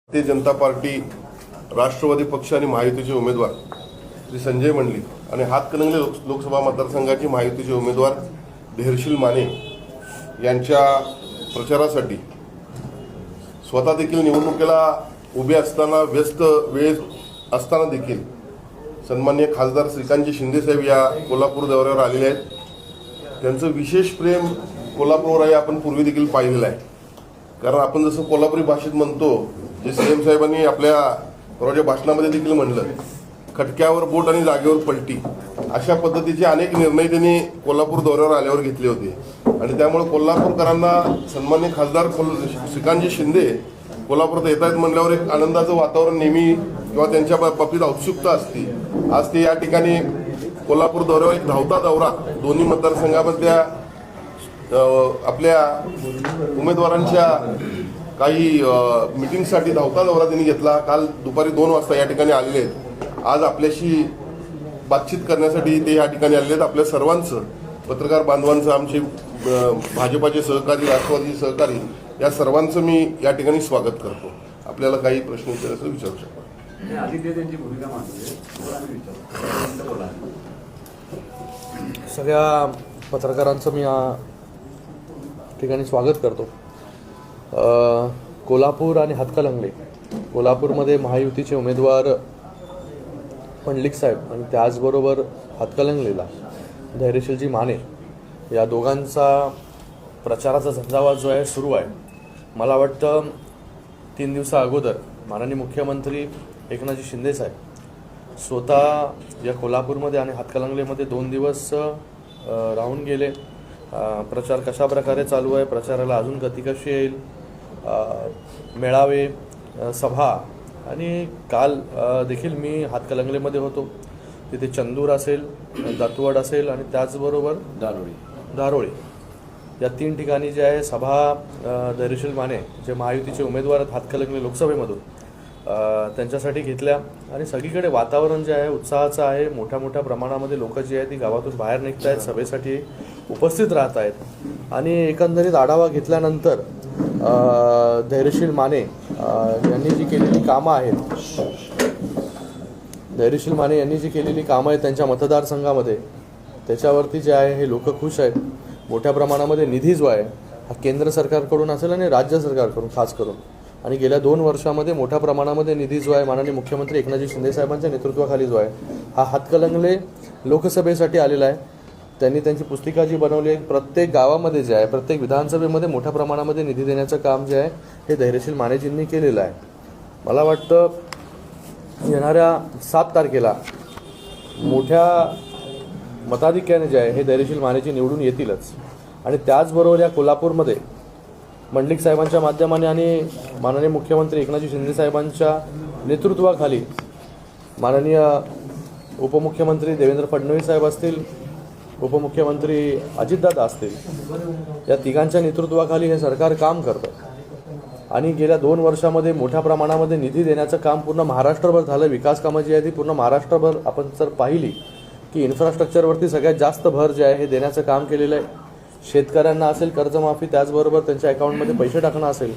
Bharatiya Janata party, Rashtrawadi पक्ष आणि महायुतीचे उमेदवार श्री संजय मंडलिक आणि हातकणंगले लोकसभा मतदारसंघाचे महायुतीचे उमेदवार धैर्यशील माने यांच्या प्रचारासाठी स्वतः देखील निवडणुकीला उभे असताना व्यस्त वेळ असताना देखील सन्माननीय खासदार श्रीकांतजी शिंदेसाहेब या कोल्हापूर दौऱ्यावर आलेले आहेत। त्यांचं विशेष प्रेम कोल्हापूरवर आहे, आपण पूर्वी देखील पाहिलेलं आहे। कारण आपण जसं कोल्हापुरी भाषेत म्हणतो, जे सीएम साहेबांनी आपल्या परवाच्या भाषणामध्ये देखील म्हणलं, खटक्यावर बोट आणि जागेवर पलटी, अशा पद्धतीचे अनेक निर्णय त्यांनी कोल्हापूर दौऱ्यावर आल्यावर घेतले होते। आणि त्यामुळे कोल्हापूरकरांना सन्माननीय खासदार श्रीकांतजी शिंदे कोल्हापुरात येत आहेत म्हणल्यावर एक आनंदाचं वातावरण नेहमी किंवा त्यांच्या बाबतीत उत्सुकता असते। आज ते या ठिकाणी कोल्हापूर दौऱ्यावर एक धावता दौरा दोन्ही मतदारसंघामध्ये आपल्या उमेदवारांच्या काही मीटिंगसाठी धावता दौरा त्यांनी घेतला। काल दुपारी 2 वाजता या ठिकाणी आलेले आहेत। आज आपल्याशी बातचीत करण्यासाठी ते या ठिकाणी आलेले आहेत। आपल्या सर्वांचं, पत्रकार बांधवांचं, आमचे भाजपाचे सहकारी, राष्ट्रवादी सहकारी, या सर्वांचं मी या ठिकाणी स्वागत करतो। आपल्याला काही प्रश्न विचारायचे विचारू शकता। सगळ्या पत्रकारांचं मी या ठिकाणी स्वागत करतो। कोल्हापूर आणि हातकणंगले, कोल्हापूरमध्ये महायुतीचे उमेदवार मंडलिक साहेब आणि त्याचबरोबर हातकणंगलेला धैर्यशीलजी माने या दोघांचा प्रचाराचा झंझावात जो आहे सुरू आहे। मला वाटतं 3 दिवसा अगोदर माननीय मुख्यमंत्री एकनाथजी शिंदे साहेब स्वतः या कोल्हापूरमध्ये आणि हातकणंगलेमध्ये 2 दिवस राहून गेले। प्रचार कशा प्रकारे चालू आहे, प्रचाराला अजून गती कशी येईल, मेळावे, सभा, आणि काल देखील मी हातकणंगलेमध्ये होतो। तिथे चंदूर असेल, दत्तवड असेल आणि त्याचबरोबर दारोळी या 3 ठिकाणी जे आहे सभा धैर्यशील माने जे महायुतीचे उमेदवार आहेत हातकणंगले लोकसभेमधून त्यांच्यासाठी घेतल्या। आणि सगळीकडे वातावरण जे आहे उत्साहाचं आहे। मोठ्या प्रमाणामध्ये लोक जी आहेत ती गावातून बाहेर निघत आहेत, सभेसाठी उपस्थित राहत आहेत। आणि एकंदरीत आढावा घेतल्यानंतर धैर्यशील माने यांनी जी केलेली कामं आहेत, त्यांच्या मतदारसंघामध्ये, त्याच्यावरती जे आहे हे लोक खुश आहेत। मोठ्या प्रमाणामध्ये निधी जो आहे हा केंद्र सरकारकडून असेल आणि राज्य सरकारकडून खास करून, आणि गेल्या 2 वर्षामध्ये मोठ्या प्रमाणामध्ये निधी जो आहे माननीय मुख्यमंत्री एकनाथजी शिंदे साहेबांच्या नेतृत्वाखाली जो आहे हा हातकणंगले लोकसभेसाठी आलेला आहे। त्यांनी त्यांची पुस्तिका जी बनवली आहे, प्रत्येक गावामध्ये जे आहे, प्रत्येक विधानसभेमध्ये मोठ्या प्रमाणामध्ये निधी देण्याचं काम जे आहे हे धैर्यशील मानेजींनी केलेलं आहे। मला वाटतं येणाऱ्या 7 तारखेला मोठ्या मताधिक्याने जे आहे हे धैर्यशील मानेजी निवडून येतीलच। आणि त्याचबरोबर या कोल्हापूरमध्ये मंडलिक साहेबांच्या माध्यमाने आणि माननीय मुख्यमंत्री एकनाथजी शिंदे साहेबांच्या नेतृत्वाखाली माननीय उपमुख्यमंत्री देवेंद्र फडणवीस साहेब असतील, उपमुख्यमंत्री अजितदादा असतील, या तिघांच्या नेतृत्वाखाली हे सरकार काम करतं। आणि गेल्या 2 वर्षामध्ये मोठ्या प्रमाणामध्ये निधी देण्याचं काम पूर्ण महाराष्ट्रभर झालं। विकास कामं जी आहे ती पूर्ण महाराष्ट्रभर आपण जर पाहिली की इन्फ्रास्ट्रक्चरवरती सगळ्यात जास्त भर जे आहे हे देण्याचं काम केलेलं आहे। शेतकऱ्यांना असेल कर्जमाफी, त्याचबरोबर त्यांच्या अकाउंटमध्ये पैसे टाकणं असेल,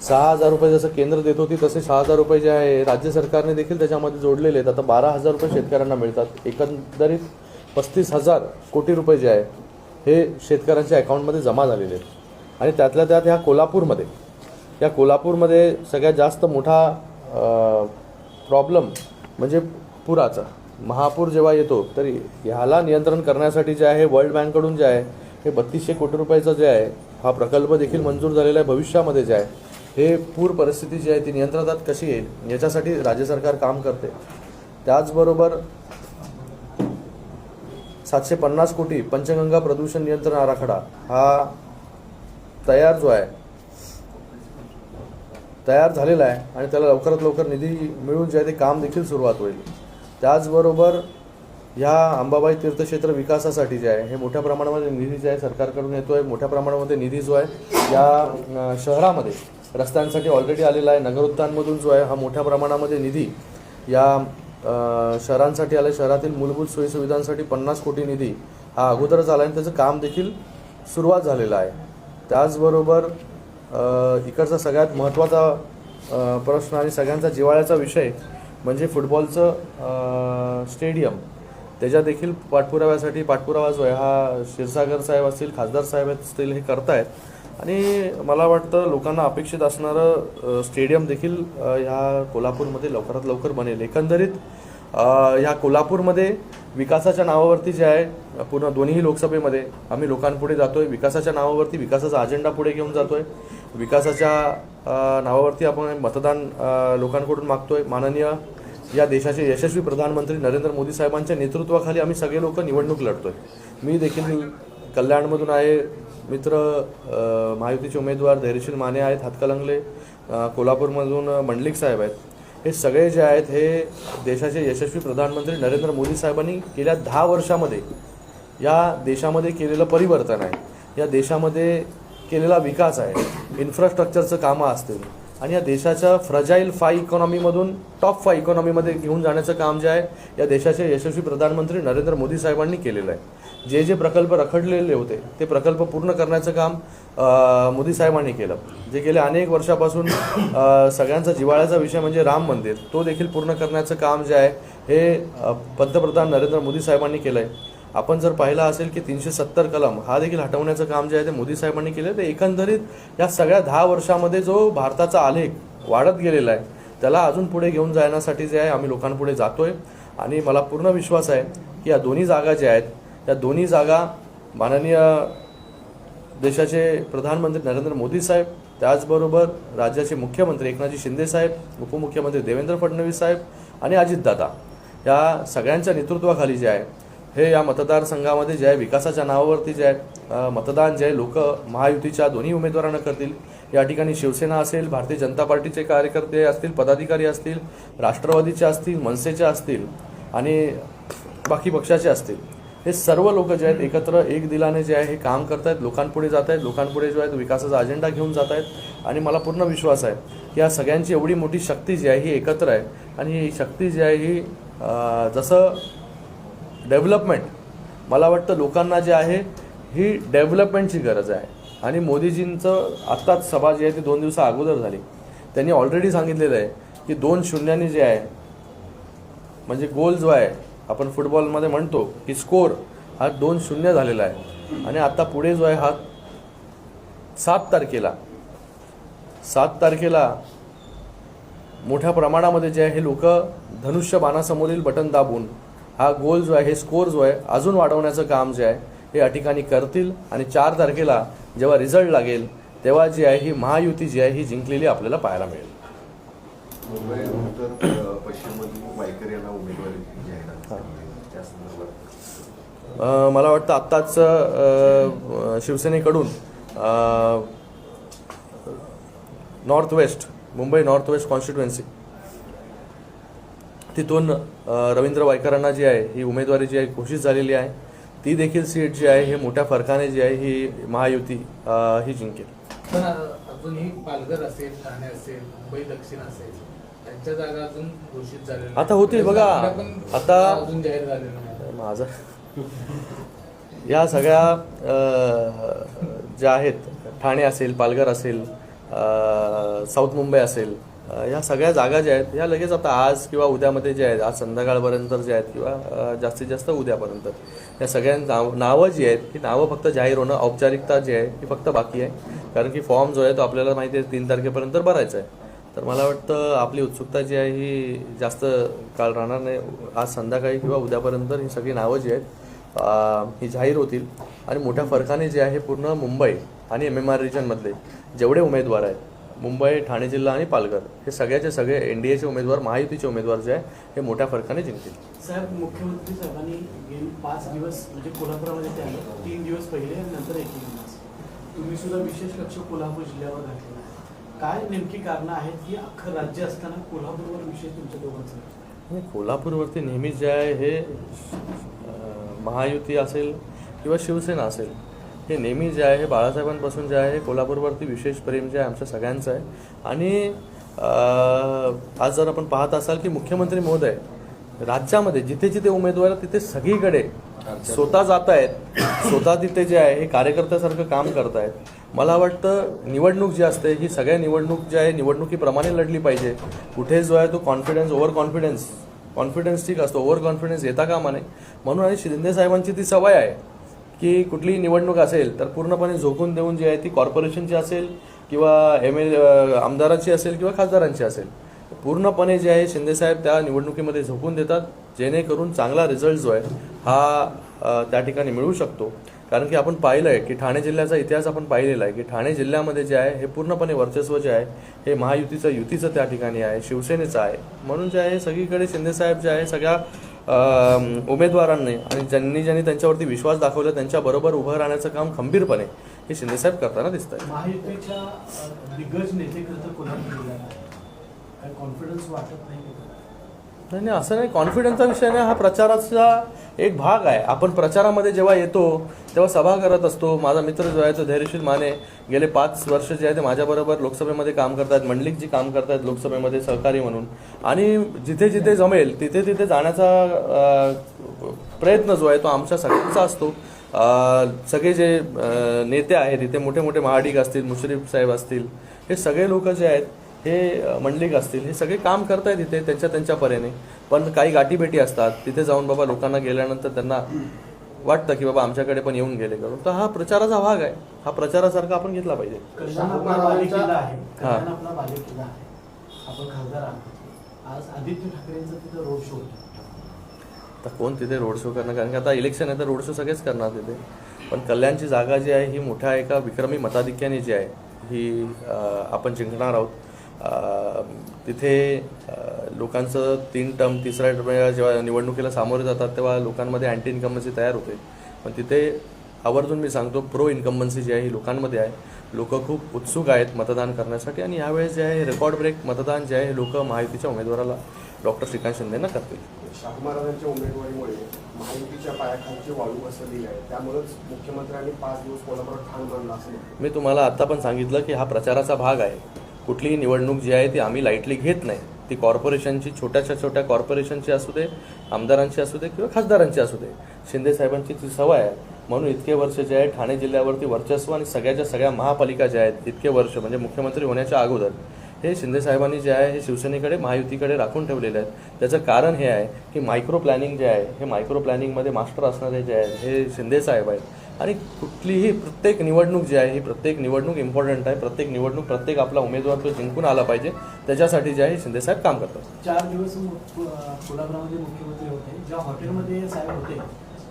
6,000 रुपये जसं केंद्र देत होती तसे 6,000 रुपये जे आहे राज्य सरकारने देखील त्याच्यामध्ये जोडलेले आहेत। आता 12,000 रुपये शेतकऱ्यांना मिळतात। एकंदरीत 35,000 कोटी रुपये जे आहे हे शेतकऱ्यांच्या अकाउंटमध्ये जमा झालेले आहेत। आणि त्यातल्या त्यात या कोल्हापूरमध्ये सगळ्यात जास्त मोठा प्रॉब्लेम म्हणजे पुराचा। महापूर जेव्हा येतो तर ह्याला नियंत्रण करण्यासाठी जे आहे वर्ल्ड बँककडून जे आहे हे 3200 कोटी रुपयाचा जे आहे हा प्रकल्प देखील मंजूर झालेला आहे। भविष्यामध्ये जे आहे हे पूर परिस्थिती जी आहे ती नियंत्रणात कशी येईल याच्यासाठी राज्य सरकार काम करते। त्याचबरोबर 750 कोटी पंचगंगा प्रदूषण नियंत्रण आराखडा हा तयार झालेला आहे आणि त्याला लवकरात लवकर निधी मिळून जे आहे ते काम देखील सुरुवात होईल। त्याचबरोबर ह्या अंबाबाई तीर्थक्षेत्र विकासासाठी जे आहे हे मोठ्या प्रमाणामध्ये निधी जे आहे सरकारकडून येतो आहे। मोठ्या प्रमाणामध्ये निधी जो आहे या शहरामध्ये रस्त्यांसाठी ऑलरेडी आलेला आहे। नगरोत्थानमधून जो आहे हा मोठ्या प्रमाणामध्ये निधी या शहरांसाठी आला आहे। शहरातील मूलभूत सोयीसुविधांसाठी 50 कोटी निधी हा अगोदरच आला आहे, त्याचं काम देखील सुरुवात झालेलं आहे। त्याचबरोबर इकडचा सगळ्यात महत्त्वाचा प्रश्न आणि सगळ्यांचा जिव्हाळ्याचा विषय म्हणजे फुटबॉलचं स्टेडियम. त्याच्या देखील पाठपुरावा जो आहे हा क्षीरसागर साहेब असतील, खासदार साहेब असतील, हे करतायत. आणि मला वाटतं लोकांना अपेक्षित असणारं स्टेडियम देखील ह्या कोल्हापूरमध्ये लवकरात लवकर बनेल. एकंदरीत ह्या कोल्हापूरमध्ये विकासाच्या नावावरती जे आहे पूर्ण दोन्ही लोकसभेमध्ये आम्ही लोकांपुढे जातोय. विकासाच्या नावावरती विकासाचा अजेंडा पुढे घेऊन जातोय. विकासाच्या नावावरती आपण मतदान लोकांकडून मागतोय. माननीय या देशाचे यशस्वी प्रधानमंत्री नरेंद्र मोदी साहेबांच्या नेतृत्वाखाली आम्ही सगळे लोक निवडणूक लढतोय. मी देखील कल्याणमधून आहे. मित्र महायुतीचे उमेदवार धैर्यशील माने आहेत, हातकणंगले. कोल्हापूरमधून मंडलिक साहेब आहेत. हे सगळे जे आहेत हे देशाचे यशस्वी प्रधानमंत्री नरेंद्र मोदी साहेबांनी गेल्या 10 वर्षामध्ये या देशामध्ये केलेलं परिवर्तन आहे, या देशामध्ये केलेला विकास आहे. इन्फ्रास्ट्रक्चरचं कामं असतील आणि या देशाच्या फ्रजाईल 5 इकॉनॉमीमधून टॉप 5 इकॉनॉमीमध्ये घेऊन जाण्याचं काम जे आहे या देशाचे यशस्वी प्रधानमंत्री नरेंद्र मोदी साहेबांनी केलेलं आहे. जे प्रकल्प रखडलेले होते ते प्रकल्प पूर्ण करण्याचं काम मोदी साहेबांनी केलं. जे गेल्या अनेक वर्षापासून सगळ्यांचा जिव्हाळ्याचा विषय म्हणजे राम मंदिर, तो देखील पूर्ण करण्याचं काम जे आहे हे पंतप्रधान नरेंद्र मोदी साहेबांनी केलं आहे. आपण जर पाहिलं असेल की 370 कलम हा देखील हटवण्याचं काम जे आहे ते मोदी साहेबांनी केलं. ते एकंदरीत या सगळ्या 10 वर्षामध्ये जो भारताचा आलेख वाढत गेलेला आहे त्याला अजून पुढे घेऊन जाण्यासाठी जे आहे आम्ही लोकांपुढे जातोय. आणि मला पूर्ण विश्वास आहे की या दोन्ही जागा ज्या आहेत त्या दोन्ही जागा माननीय देशाचे प्रधानमंत्री नरेंद्र मोदी साहेब, त्याचबरोबर राज्याचे मुख्यमंत्री एकनाथजी शिंदे साहेब, उपमुख्यमंत्री देवेंद्र फडणवीस साहेब आणि अजितदादा या सगळ्यांच्या नेतृत्वाखाली जे आहे हे या मतदारसंघामध्ये जे आहे विकासाच्या नावावरती जे आहे मतदान जे आहे लोक महायुतीच्या दोन्ही उमेदवारांना करतील. या ठिकाणी शिवसेना असेल, भारतीय जनता पार्टीचे कार्यकर्ते असतील, पदाधिकारी असतील, राष्ट्रवादीचे असतील, मनसेचे असतील आणि बाकी पक्षाचे असतील, हे सर्व लोक जे आहेत एकत्र एक दिलाने जे आहे हे काम करत आहेत, लोकांपुढे जात आहेत, लोकांपुढे जो आहे विकासाचा अजेंडा घेऊन जात आहेत. आणि मला पूर्ण विश्वास आहे की या सगळ्यांची एवढी मोठी शक्ती जी आहे ही एकत्र आहे. आणि ही शक्ती जी आहे ही जसं डेव्हलपमेंट, मला वाटतं लोकांना जे आहे ही डेव्हलपमेंटची गरज आहे. आणि मोदीजींचं आत्ताच सभा जी आहे ती 2 दिवसा अगोदर झाली. त्यांनी ऑलरेडी सांगितलेलं आहे की 2-0 जे आहे म्हणजे गोल जो आहे आपण फुटबॉलमध्ये म्हणतो की स्कोर हा 2-0 झालेला आहे. आणि आता पुढे जो आहे हा 7 तारखेला मोठ्या प्रमाणामध्ये जे आहे हे लोक धनुष्यबाणासमोरील बटन दाबून हा गोल जो आहे हे स्कोर जो आहे अजून वाढवण्याचं काम जे आहे हे या ठिकाणी करतील. आणि 4 तारखेला जेव्हा रिझल्ट लागेल तेव्हा जी आहे ही महायुती जी आहे ही जिंकलेली आपल्याला पाहायला मिळेल. मुंबई उत्तर पश्चिममधील वायकर यांना उमेदवारी जाहीर त्या संदर्भात मला वाटतं आत्ताच शिवसेनेकडून मुंबई नॉर्थ वेस्ट कॉन्स्टिट्युएन्सी तिथून रवींद्र वायकरांना जी आहे ही उमेदवारी जी आहे घोषित झालेली आहे. ती देखील सीट जी आहे हे मोठ्या फरकाने जी आहे ही महायुती ही जिंकेल. पण अजूनही पालघर असेल, ठाणे असेल, मुंबई दक्षिण असेल त्यांच्या जागा अजून घोषित झालेल्या आता होतील बघा. आता अजून जाहीर झालेलं नाही. माझं या सगळ्या ज्या आहेत ठाणे असेल, पालघर असेल, साऊथ मुंबई असेल, ह्या सगळ्या जागा ज्या आहेत ह्या लगेच आता आज किंवा उद्यामध्ये जे आहेत आज संध्याकाळपर्यंत जे आहेत किंवा जास्तीत जास्त उद्यापर्यंत या सगळ्या नावं जी आहेत ही नावं फक्त जाहीर होणं, औपचारिकता जी आहे ही फक्त बाकी आहे. कारण की फॉर्म जो आहे तो आपल्याला माहिती आहे 3 तारखेपर्यंत भरायचा आहे. तर मला वाटतं आपली उत्सुकता जी आहे ही जास्त काळ राहणार नाही. आज संध्याकाळी किंवा उद्यापर्यंत ही सगळी नावं जी आहेत ही जाहीर होतील. आणि मोठ्या फरकाने जे आहे पूर्ण मुंबई आणि MMR रिजनमधले जेवढे उमेदवार आहेत, मुंबई, ठाणे जिल्हा आणि पालघर हे सगळ्याचे सगळे NDAचे उमेदवार, महायुतीचे उमेदवार जे आहे हे मोठ्या फरकाने जिंकतील. साहेब, मुख्यमंत्री साहेबांनी गेली 5 दिवस म्हणजे कोल्हापुरामध्ये ते आले, 3 दिवस पहिले आणि नंतर 1 दिवस तुम्ही सुद्धा विशेष लक्ष कोल्हापूर जिल्ह्यावर घातलेलं आहे. काय नेमकी कारणं आहेत की अख्खं राज्य असताना कोल्हापूरवर विशेष तुमच्या दोघांचं? कोल्हापूरवरती नेहमीच जे आहे हे महायुती असेल किंवा शिवसेना असेल हे नेहमी जे आहे हे बाळासाहेबांपासून जे आहे कोल्हापूरवरती विशेष प्रेम जे आहे आमच्या सगळ्यांचं आहे. आणि आज जर आपण पाहत असाल की मुख्यमंत्री महोदय राज्यामध्ये जिथे जिथे उमेदवार तिथे सगळीकडे स्वतः जात आहेत, स्वतः तिथे जे आहे हे कार्यकर्त्यासारखं काम करत आहेत. मला वाटतं निवडणूक जी असते ही सगळ्या निवडणूक जी आहे निवडणुकीप्रमाणे लढली पाहिजे. कुठे जो आहे तो ओव्हर कॉन्फिडन्स ठीक असतो, ओव्हर कॉन्फिडन्स येता कामा नये. म्हणून आणि शिंदे साहेबांची ती सवय आहे की कुठलीही निवडणूक असेल तर पूर्णपणे झोकून देऊन जी आहे ती कॉर्पोरेशनची असेल किंवा आमदाराची असेल किंवा खासदारांची असेल, पूर्णपणे जे आहे शिंदेसाहेब त्या निवडणुकीमध्ये झोकून देतात, जेणेकरून चांगला रिझल्ट जो आहे हा त्या ठिकाणी मिळू शकतो. कारण की आपण पाहिलं आहे की ठाणे जिल्ह्याचा इतिहास आपण पाहिलेला आहे की ठाणे जिल्ह्यामध्ये जे आहे हे पूर्णपणे वर्चस्व जे आहे हे युतीचं त्या ठिकाणी आहे, शिवसेनेचं आहे. म्हणून जे आहे सगळीकडे शिंदेसाहेब जे आहे सगळ्या उमेदवारांनी आणि ज्यांनी त्यांच्यावरती विश्वास दाखवला त्यांच्याबरोबर उभं राहण्याचं काम खंबीरपणे हे शिंदेसाहेब करताना दिसत आहे. महायुतीच्या दिग्गज नेतेकरता कोल्हापूर काय कॉन्फिडन्स वाटत नाही? नाही असं नाही, कॉन्फिडन्सचा विषय नाही, हा प्रचाराचा एक भाग आहे. आपण प्रचारामध्ये जेव्हा येतो तेव्हा सभा करत असतो. माझा मित्र जो आहे तो धैर्यशील माने गेले 5 वर्ष जे आहे ते माझ्याबरोबर लोकसभेमध्ये काम करतात, मंडलिकजी काम करतात लोकसभेमध्ये सहकारी म्हणून. आणि जिथे जिथे जमेल तिथे जाण्याचा प्रयत्न जो आहे तो आमच्या सगळ्यांचा असतो. सगळे जे नेते आहेत इथे मोठे मोठे महाडिक असतील, मुश्रीफ साहेब असतील, हे सगळे लोक जे आहेत हे मंडलिक असतील, हे सगळे काम करतायत इथे त्यांच्या परीने. पण काही गाठीभेटी असतात तिथे जाऊन बाबा लोकांना गेल्यानंतर त्यांना वाटतं की बाबा आमच्याकडे पण येऊन गेले करून. तर हा प्रचाराचा भाग आहे, हा प्रचारासारखा आपण घेतला पाहिजे. कल्याण आपला बालेकिल्ला आहे, कल्याण आपला बालेकिल्ला आहे, आपण खासदार आहात. आज आदित्य ठाकरेंचा तिथं रोड शो होता. आता कोण तिथे रोड शो करणार, कारण की आता इलेक्शन आहे तर रोड शो सगळेच करणार तिथे. पण कल्याणची जागा जी आहे ही मोठ्या एका विक्रमी मताधिक्याने जी आहे ही आपण जिंकणार आहोत. तिथे लोकांचं 3 टर्म 3ऱ्या टर्म जेव्हा निवडणुकीला सामोरे जातात तेव्हा लोकांमध्ये अँटी इन्कम्बन्सी तयार होते. पण तिथे आवर्जून मी सांगतो प्रो इन्कम्बन्सी जी आहे ही लोकांमध्ये आहे. लोक खूप उत्सुक आहेत मतदान करण्यासाठी आणि यावेळेस जे आहे रेकॉर्ड ब्रेक मतदान जे आहे हे लोक महायुतीच्या उमेदवाराला डॉक्टर श्रीकांत शिंदेंना करतील. शाहू महाराजांच्या उमेदवारीमुळे महायुतीच्या पायाखालची वाळू बसलेली आहे, त्यामुळेच मुख्यमंत्र्यांनी 5 दिवस कोल्हापुरात ठाण मांडला असं मी तुम्हाला आता पण सांगितलं की हा प्रचाराचा भाग आहे. कुठलीही निवडणूक जी आहे ती आम्ही लाईटली घेत नाही. ती कॉर्पोरेशनची छोट्या कॉर्पोरेशनची असू दे, आमदारांची असू दे किंवा खासदारांची असू दे, शिंदे साहेबांची ती सवय आहे. म्हणून इतके वर्ष जे आहे ठाणे जिल्ह्यावरती वर्चस्व आणि सगळ्या महापालिका ज्या आहेत इतके वर्ष म्हणजे मुख्यमंत्री होण्याच्या अगोदर हे शिंदे साहेबांनी जे आहे हे शिवसेनेकडे महायुतीकडे राखून ठेवलेले आहेत. त्याचं कारण हे आहे की मायक्रो प्लॅनिंग जे आहे हे मायक्रो प्लॅनिंगमध्ये मास्टर असणारे जे आहेत हे शिंदे साहेब आहेत. आणि कुठलीही प्रत्येक निवडणूक जी आहे ही प्रत्येक निवडणूक इम्पॉर्टंट आहे. प्रत्येक आपला उमेदवार तो जिंकून आला पाहिजे, त्याच्यासाठी जे आहे शिंदे साहेब काम करतात. 4 दिवस कोल्हापुरामध्ये मुख्यमंत्री होते. ज्या हॉटेलमध्ये साहेब होते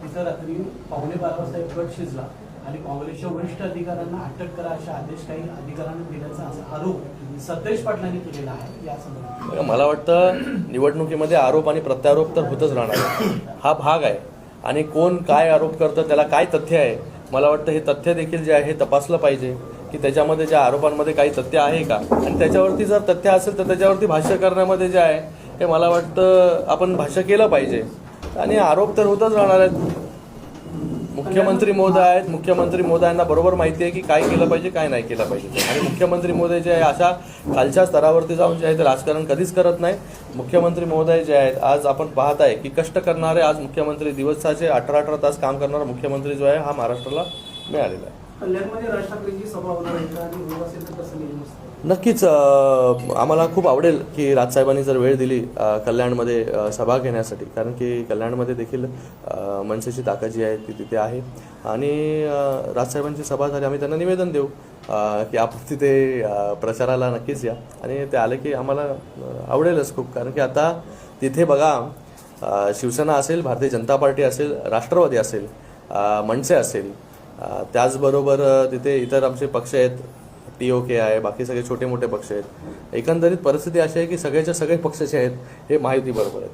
तिथं रात्री 11:15 वाजता एक गट शिजला आणि काँग्रेसच्या वरिष्ठ अधिकाऱ्यांना अटक करा असे आदेश काही अधिकाऱ्यांनी दिल्याचा आरोप सतेज पाटलांनी केलेला आहे. या संदर्भात मला वाटतं निवडणुकीमध्ये आरोप आणि प्रत्यारोप तर होतच राहणार, हा भाग आहे. आणि कोण काय आरोप करतं त्याला काय तथ्य आहे, मला वाटतं हे तथ्य देखील जे आहे हे तपासलं पाहिजे की त्याच्यामध्ये ज्या आरोपांमध्ये काही तथ्य आहे का. आणि त्याच्यावरती जर तथ्य असेल तर त्याच्यावरती भाष्य करण्यामध्ये जे आहे हे मला वाटतं आपण भाष्य केलं पाहिजे. आणि आरोप तर होतच राहणार आहेत. मुख्यमंत्री महोदयांना बरोबर माहिती आहे की काय केलं पाहिजे काय नाही केलं पाहिजे. आणि मुख्यमंत्री महोदय जे आहे अशा खालच्या स्तरावरती जाऊन जे आहे ते राजकारण कधीच करत नाही. मुख्यमंत्री महोदय जे आहेत आज आपण पाहत आहे की कष्ट करणारे आज मुख्यमंत्री दिवसाचे 18 तास काम करणारा मुख्यमंत्री जो आहे हा महाराष्ट्राला मिळालेला आहे. कल्याणमध्ये राज ठाकरेंची सभा होणार आहे का आणि होत असेल तर कसं नियम असतं? नक्कीच आम्हाला खूप आवडेल की राजसाहेबांनी जर वेळ दिली कल्याणमध्ये सभा घेण्यासाठी, कारण की कल्याणमध्ये देखील मनसेची ताकद जी आहे ती तिथे आहे. आणि राजसाहेबांची सभा झाली आम्ही त्यांना निवेदन देऊ की आपण तिथे प्रचाराला नक्कीच या. आणि ते आले की आम्हाला आवडेलच खूप, कारण की आता तिथे बघा शिवसेना असेल, भारतीय जनता पार्टी असेल, राष्ट्रवादी असेल, मनसे असेल, त्याचबरोबर तिथे इतर आमचे पक्ष आहेत, TOK आहे, बाकी सगळे छोटे मोठे पक्ष आहेत. एकंदरीत परिस्थिती अशी आहे की सगळेच्या सगळे पक्ष जे आहेत हे महायुती बरोबर आहेत.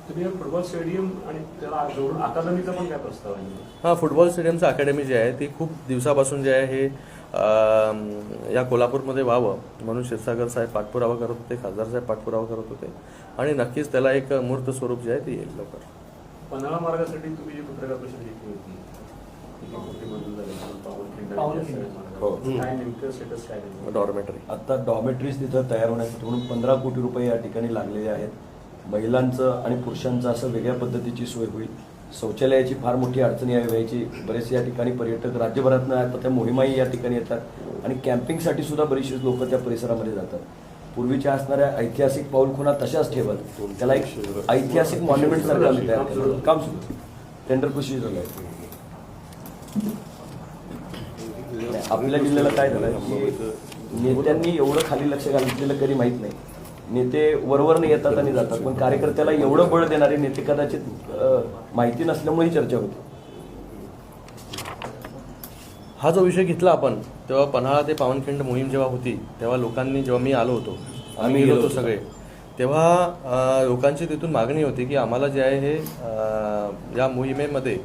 तुम्ही फुटबॉल स्टेडियम आणि त्याला जोडून अकादमीचा पण काय प्रस्ताव आहे? हां, फुटबॉल स्टेडियमचं अकॅडमी जी आहे ती खूप दिवसापासून जे आहे हे या कोल्हापूरमध्ये व्हावं म्हणून क्षीरसागर साहेब पाठपुरावा करत होते, खासदार साहेब पाठपुरावा करत होते. आणि नक्कीच त्याला एक मूर्त स्वरूप जे आहे ते येईल लवकर. पन्हाळा मार्गासाठी तुम्ही जी पत्रकार परिषद घेतली होती डॉर्मेटरी आता डॉर्मेटरीज तिथं तयार होण्यासाठी म्हणून 15 कोटी रुपये या ठिकाणी लागलेले आहेत. महिलांचं आणि पुरुषांचं असं वेगळ्या पद्धतीची सोय होईल. शौचालयाची फार मोठी अडचणी व्हायची. बरेचसे या ठिकाणी पर्यटक राज्यभरातनं आता त्या मोहिमाही या ठिकाणी येतात आणि कॅम्पिंगसाठी सुद्धा बरीचशी लोक त्या परिसरामध्ये जातात. पूर्वीच्या असणाऱ्या ऐतिहासिक पाऊलखुणा तशाच ठेवत त्याला एक ऐतिहासिक मॉन्युमेंट सारखं आम्ही तयार केलं. काम सुरू टेंडर प्रोसिजर झालं आहे. आपल्या जिल्ह्याला काय झालं की नेत्यांनी एवढं खाली लक्ष घातलेलं कधी माहीत नाही. नेते वरवरनं येतात आणि जातात, पण कार्यकर्त्याला एवढं बळ देणारे नेते कदाचित माहिती नसल्यामुळे चर्चा होती. हा जो विषय घेतला आपण तेव्हा पन्हाळा ते पावनखिंड मोहीम जेव्हा होती तेव्हा लोकांनी, जेव्हा मी आलो होतो, आम्ही गेलो होतो सगळे, तेव्हा लोकांची तिथून मागणी होती की आम्हाला जे आहे हे या मोहिमेमध्ये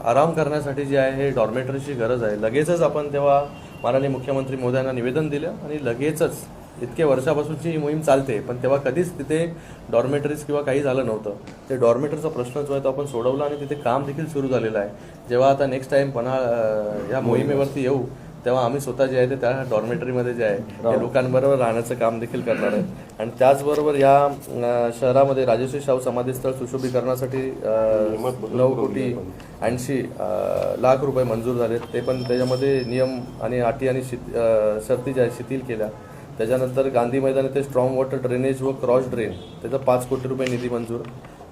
आराम करण्यासाठी जे आहे हे डॉर्मेटरीची गरज आहे. लगेचच आपण तेव्हा माननीय मुख्यमंत्री महोदयांना निवेदन दिलं आणि लगेचच इतके वर्षापासूनची ही मोहीम चालते, पण तेव्हा कधीच तिथे डॉर्मेटरीज किंवा काही झालं नव्हतं. ते डॉर्मेटरीचा प्रश्न जो आहे तो आपण सोडवला आणि तिथे काम देखील सुरू झालेलं आहे. जेव्हा आता नेक्स्ट टाइम या मोहिमेवरती येऊ तेव्हा आम्ही स्वतः जे आहे ते त्या डॉर्मेटरीमध्ये जे आहे ते लोकांबरोबर राहण्याचं काम देखील करणार आहे. आणि त्याचबरोबर या शहरामध्ये राजश्री शाहू समाधीस्थळ सुशोभीकरणासाठी 9,80 लाख रुपये मंजूर झालेत. ते पण त्याच्यामध्ये नियम आणि अटी आणि शर्ती ज्या शिथिल केल्या. त्याच्यानंतर गांधी मैदान येथे स्ट्रॉंग वॉटर ड्रेनेज व क्रॉस ड्रेन त्याचा 5 कोटी रुपये निधी मंजूर.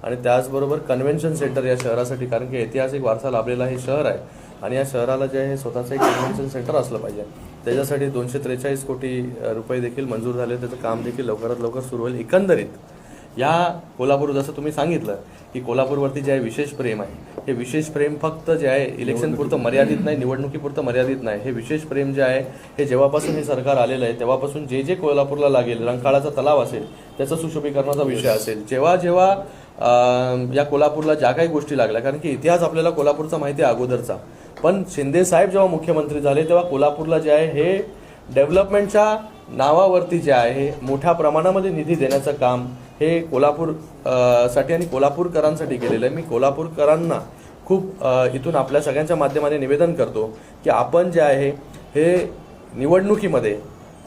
आणि त्याचबरोबर कन्व्हेन्शन सेंटर या शहरासाठी, कारण की ऐतिहासिक वारसा लाभलेला हे शहर आहे आणि या शहराला जे आहे स्वतःचं एक कन्व्हेन्शन सेंटर असलं पाहिजे. त्याच्यासाठी 243 कोटी रुपये देखील मंजूर झाले. त्याचं काम देखील लवकरात लवकर सुरू होईल. एकंदरीत या कोल्हापूर, जसं तुम्ही सांगितलं की कोल्हापूरवरती जे आहे विशेष प्रेम आहे, हे विशेष प्रेम फक्त जे आहे इलेक्शनपुरतं मर्यादित नाही, निवडणुकीपुरतं मर्यादित नाही. हे विशेष प्रेम जे आहे हे जेव्हापासून हे सरकार आलेलं आहे तेव्हापासून जे जे कोल्हापूरला लागेल, रंकाळाचा तलाव असेल त्याचा सुशोभीकरणाचा विषय असेल, जेव्हा जेव्हा या कोल्हापूरला ज्या काही गोष्टी लागल्या, कारण की इतिहास आपल्याला कोल्हापूरचा माहिती आहे अगोदरचा, पण शिंदे साहेब जेव्हा मुख्यमंत्री झाले तेव्हा कोल्हापूरला जे आहे हे डेव्हलपमेंटच्या नावावरती जे आहे हे मोठ्या प्रमाणामध्ये निधी देण्याचं काम हे कोल्हापूर साठी आणि कोल्हापूरकरांसाठी केलेलं आहे. मी कोल्हापूरकरांना खूप इथून आपल्या सगळ्यांच्या माध्यमाने निवेदन करतो की आपण जे आहे हे निवडणुकीमध्ये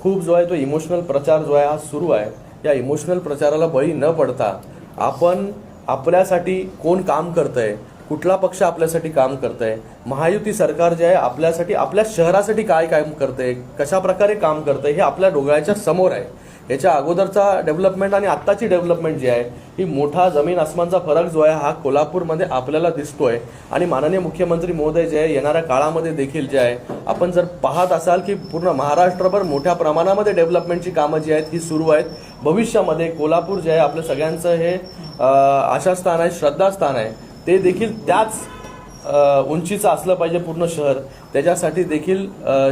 खूप जो आहे तो इमोशनल प्रचार जो आहे हा सुरू आहे. या इमोशनल प्रचाराला बळी न पडता आपण आपल्यासाठी कोण काम करतंय, कुठला पक्ष आपल्यासाठी काम करतंय, महायुती सरकार जे आहे आपल्यासाठी, आपल्या शहरासाठी काय काम करतंय, कशा प्रकारे काम करतंय हे आपल्या डोळ्याच्या समोर आहे. याच्या अगोदरचा डेव्हलपमेंट आणि आत्ताची डेव्हलपमेंट जी आहे ही मोठा जमीन आसमानचा फरक जो आहे हा कोल्हापूरमध्ये आपल्याला दिसतोय. आणि माननीय मुख्यमंत्री महोदय जे आहे येणाऱ्या काळामध्ये देखील जे आहे आपण जर पाहत असाल की पूर्ण महाराष्ट्रभर मोठ्या प्रमाणामध्ये डेव्हलपमेंटची कामं जी आहेत ही सुरू आहेत. भविष्यामध्ये कोल्हापूर जे आहे आपल्या सगळ्यांचं हे आशास्थान आहे, श्रद्धास्थान आहे, ते देखील त्याच उंचीचं असलं पाहिजे पूर्ण शहर. त्याच्यासाठी देखील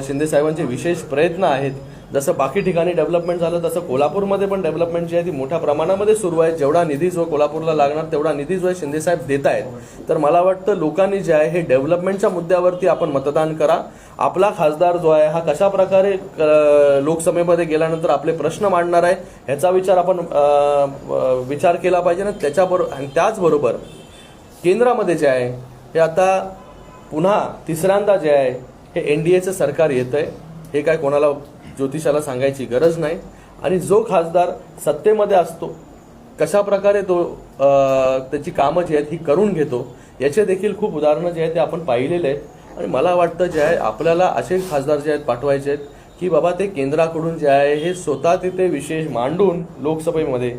शिंदे साहेबांचे विशेष प्रयत्न आहेत. जसं बाकी ठिकाणी डेव्हलपमेंट झालं तसं कोल्हापूरमध्ये पण डेव्हलपमेंट जी आहे ती मोठ्या प्रमाणामध्ये सुरू आहे. जेवढा निधी जो कोल्हापूरला लागणार तेवढा निधी जो आहे शिंदे साहेब देत आहेत. तर मला वाटतं लोकांनी जे आहे हे डेव्हलपमेंटच्या मुद्द्यावरती आपण मतदान करा. आपला खासदार जो आहे हा कशा प्रकारे लोकसभेमध्ये गेल्यानंतर आपले प्रश्न मांडणार आहे ह्याचा विचार आपण विचार केला पाहिजे ना. त्याचबरोबर केंद्रामध्ये जे आहे हे आता पुन्हा तिसऱ्यांदा जे आहे हे NDAचं सरकार येतं आहे. हे काय कोणाला ज्योतिषाला सांगायची गरज नाही. आणि जो खासदार सत्तेमध्ये असतो कशा प्रकारे तो त्याची कामं जी आहेत ही करून घेतो याचे देखील खूप उदाहरणं जे आहेत ते आपण पाहिलेले आहेत. आणि मला वाटतं जे आहे आपल्याला असे खासदार जे आहेत पाठवायचे आहेत की बाबा ते केंद्राकडून जे आहे हे स्वतः तिथे विशेष मांडून लोकसभेमध्ये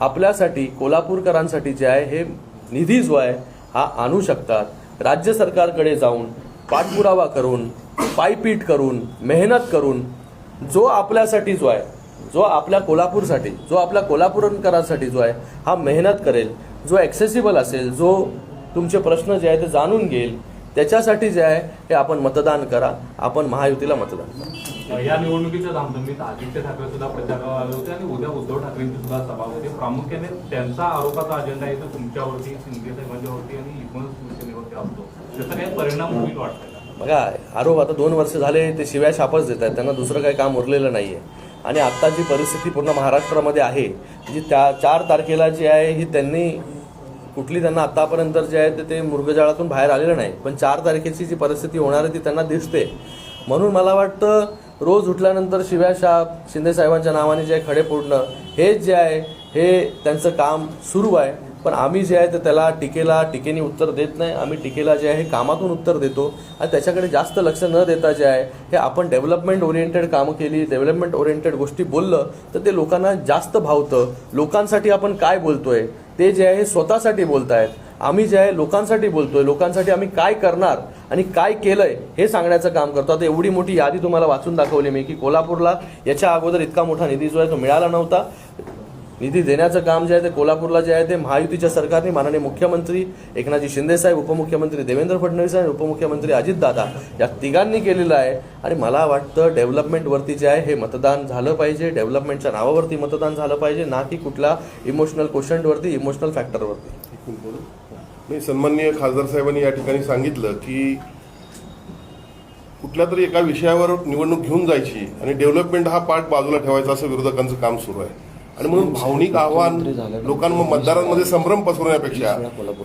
आपल्यासाठी, कोल्हापूरकरांसाठी जे आहे हे निधी जो आहे हा आणू शकतात. राज्य सरकारकडे जाऊन पाठपुरावा करून, पायपीट करून, मेहनत करून जो आपल्यासाठी जो आहे, जो आपल्या कोल्हापूरसाठी, जो आपल्या कोल्हापूरकरांसाठी जो आहे हा मेहनत करेल, जो ॲक्सेसिबल असेल, जो तुमचे प्रश्न जे आहे ते जाणून घेईल, त्याच्यासाठी जे आहे हे आपण मतदान करा. आपण महायुतीला मतदान करा. या निवडणुकीच्या धामधुमीत आदित्य ठाकरे सुद्धा प्रचाराला आले होते आणि उद्या उद्धव ठाकरेंची सुद्धा सभा होती. प्रामुख्याने त्यांचा आरोपाचा अजेंडा आहे तो तुमच्यावरती, शिंदे साहेबांच्यावरती आणि एकूणच शिवसेनेवरती असतो. त्याचा काही परिणाम होईल वाटतं? बघा, आरोप आता 2 वर्ष झाले ते शिव्या शापच देत आहेत. त्यांना दुसरं काही काम उरलेलं नाही आहे. आणि आत्ता जी परिस्थिती पूर्ण महाराष्ट्रामध्ये आहे जी 4 तारखेला जी आहे ही त्यांनी कुठली त्यांना आत्तापर्यंत जे आहे ते मृगजाळातून बाहेर आलेलं नाही, पण 4 तारखेची जी परिस्थिती होणार आहे ती त्यांना दिसते. म्हणून मला वाटतं रोज उठल्यानंतर शिव्या शाप, शिंदे साहेबांच्या नावाने जे खडे फोडणं हे जे आहे हे त्यांचं काम सुरू आहे. पण आम्ही जे आहे ते त्याला टीकेने उत्तर देत नाही. आम्ही टीकेला जे आहे कामातून उत्तर देतो आणि त्याच्याकडे जास्त लक्ष न देता जे आहे हे आपण डेव्हलपमेंट ओरिएंटेड कामं केली, डेव्हलपमेंट ओरिएंटेड गोष्टी बोललं तर ते लोकांना जास्त भावतं. लोकांसाठी आपण काय बोलतोय ते जे आहे स्वतःसाठी बोलतायत. आम्ही जे आहे लोकांसाठी बोलतोय, लोकांसाठी आम्ही काय करणार आणि काय केलंय हे सांगण्याचं काम करतो. आता एवढी मोठी यादी तुम्हाला वाचून दाखवली मी की कोल्हापूरला याच्या अगोदर इतका मोठा निधी जो आहे तो मिळाला नव्हता. निधी देण्याचं काम जे आहे ते कोल्हापूरला जे आहे ते महायुतीच्या सरकारने माननीय मुख्यमंत्री एकनाथजी शिंदे साहेब, उपमुख्यमंत्री देवेंद्र फडणवीस आणि उपमुख्यमंत्री अजितदादा या तिघांनी केलेलं आहे. आणि मला वाटतं डेव्हलपमेंटवरती जे आहे हे मतदान झालं पाहिजे, डेव्हलपमेंटच्या नावावरती मतदान झालं पाहिजे, ना की कुठला इमोशनल क्वेश्चनवरती, इमोशनल फॅक्टरवरती. नाही, सन्माननीय खासदार साहेबांनी या ठिकाणी सांगितलं की कुठल्या तरी एका विषयावर निवडणूक घेऊन जायची आणि डेव्हलपमेंट हा पार्ट बाजूला ठेवायचा असं विरोधकांचं काम सुरू आहे. आणि म्हणून भावनिक आव्हान लोकांना मतदारांमध्ये संभ्रम पसरवण्यापेक्षा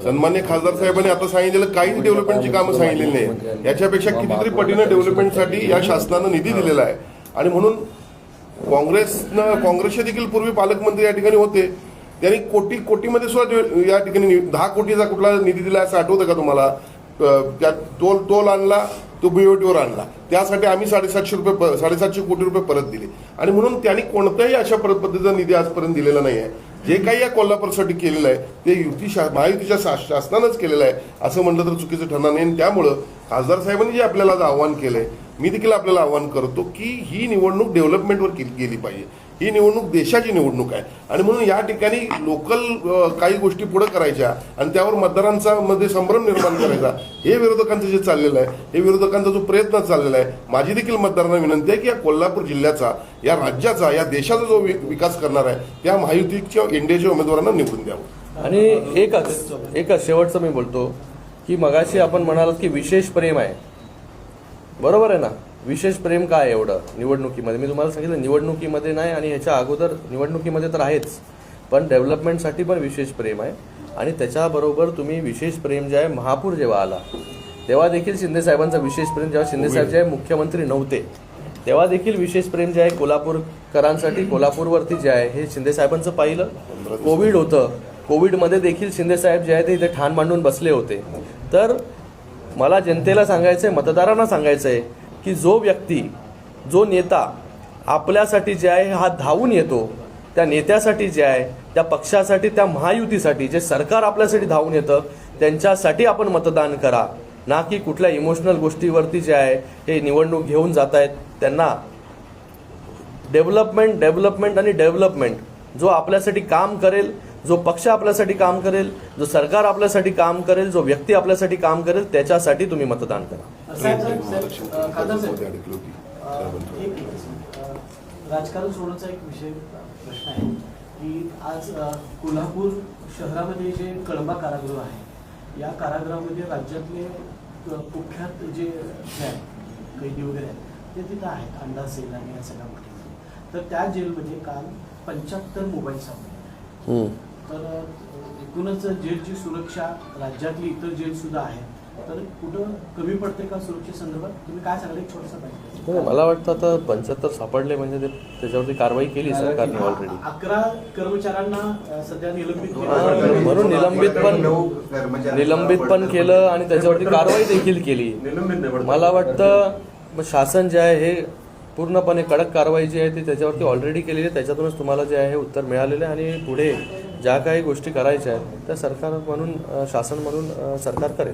सन्मान्य खासदार साहेबांनी आता सांगितलेलं काहीच डेव्हलपमेंटची कामं सांगितलेली नाही. याच्यापेक्षा कितीतरी पटीनं डेव्हलपमेंटसाठी या शासनानं निधी दिलेला आहे. आणि म्हणून काँग्रेसचे देखील पूर्वी पालकमंत्री या ठिकाणी होते, त्यांनी कोटीमध्ये सुद्धा या ठिकाणी 10 कोटीचा कुठला निधी दिला असं आठवतं का तुम्हाला? त्यात टोल आणला, तो बीओटीवर आणला, त्यासाठी आम्ही 750 कोटी रुपये परत दिले. आणि म्हणून त्यांनी कोणत्याही अशा पद्धतीचा निधी आजपर्यंत दिलेला नाही आहे. जे काही या कोल्हापूरसाठी केलेलं आहे ते महायुतीच्या शासनानंच केलेलं आहे असं म्हटलं तर चुकीचं ठरणार नाही. त्यामुळं खासदार साहेबांनी जे आपल्याला आज आव्हान केलंय, मी देखील आपल्याला आव्हान करतो की ही निवडणूक डेव्हलपमेंटवर गेली पाहिजे. ही निवडणूक देशाची निवडणूक आहे. आणि म्हणून या ठिकाणी लोकल काही गोष्टी पुढे करायच्या आणि त्यावर मतदारांचा मध्ये संभ्रम निर्माण करायचा, हे विरोधकांचं जे चाललेलं आहे, हे विरोधकांचा जो प्रयत्न चाललेला आहे. माझी देखील मतदारांना विनंती आहे की या कोल्हापूर जिल्ह्याचा, या राज्याचा, या देशाचा जो विकास करणार आहे त्या महायुतीच्या इंडियाच्या उमेदवारांना निवडून द्यावं. आणि एकच शेवटचं मी बोलतो की मगाशी आपण म्हणालात की विशेष प्रेम आहे, बरोबर आहे ना? विशेष प्रेम काय एवढं निवडणुकीमध्ये? मी तुम्हाला सांगितलं निवडणुकीमध्ये नाही आणि ह्याच्या अगोदर निवडणुकीमध्ये तर आहेच, पण डेव्हलपमेंटसाठी पण विशेष प्रेम आहे. आणि त्याच्याबरोबर तुम्ही विशेष प्रेम जे आहे महापूर जेव्हा आला तेव्हा देखील शिंदे साहेबांचा विशेष प्रेम, जेव्हा शिंदे साहेब जे आहे मुख्यमंत्री नव्हते तेव्हा देखील विशेष प्रेम जे आहे कोल्हापूरकरांसाठी, कोल्हापूरवरती जे आहे हे शिंदे साहेबांचं पाहिलं. कोविड होतं, कोविडमध्ये देखील शिंदे साहेब जे आहे ते इथे ठाण मांडून बसले होते. तर मला जनतेला सांगायचं आहे, मतदारांना सांगायचं आहे की जो व्यक्ती, जो नेता आपल्यासाठी जे आहे हा धावून येतो, त्या नेत्यासाठी जे आहे, त्या पक्षासाठी, त्या महायुतीसाठी जे सरकार आपल्यासाठी धावून येतं त्यांच्यासाठी आपण मतदान करा, ना की कुठल्या इमोशनल गोष्टीवरती जे आहे हे निवडणूक घेऊन जात आहेत. त्यांना डेव्हलपमेंट आणि डेव्हलपमेंट जो आपल्यासाठी काम करेल, जो पक्ष आपल्यासाठी काम करेल, जो सरकार आपल्यासाठी काम करेल, जो व्यक्ती आपल्यासाठी काम करेल त्याच्यासाठी तुम्ही मतदान करा. राजकारण सोडण्याचा एक प्रश्न आहे की आज कोल्हापूर शहरामध्ये जे कळंबा कारागृह आहे, या कारागृहामध्ये राज्यातले कुख्यात जे कैदी वगैरे आहेत ते तिथं आहेत, अंडा सेल आणि या सगळ्या गोष्टी. तर त्या जेलमध्ये काल 75 मोबाईल सापडले. तर एकूणच जेलची सुरक्षा राज्यातली इतर जेल सुद्धा आहे, तर कुठं कमी पडते का सुरक्षेसंदर्भात? तुम्ही काय सांगाल? एक छोटासा पाहिजे. मला वाटतं आता 75 सापडले म्हणजे त्याच्यावरती कारवाई केली सरकारने ऑलरेडी. 11 कर्मचाऱ्यांना सध्या निलंबित म्हणून निलंबित पण केलं आणि त्याच्यावरती कारवाई देखील केली. मला वाटतं शासन जे आहे हे पूर्णपणे कडक कारवाई जी आहे ती त्याच्यावरती ऑलरेडी केलेली आहे. त्याच्यातूनच तुम्हाला जे आहे उत्तर मिळालेलं आहे. आणि पुढे ज्या काही गोष्टी करायच्या आहेत त्या सरकार म्हणून, शासन म्हणून सरकार करेल.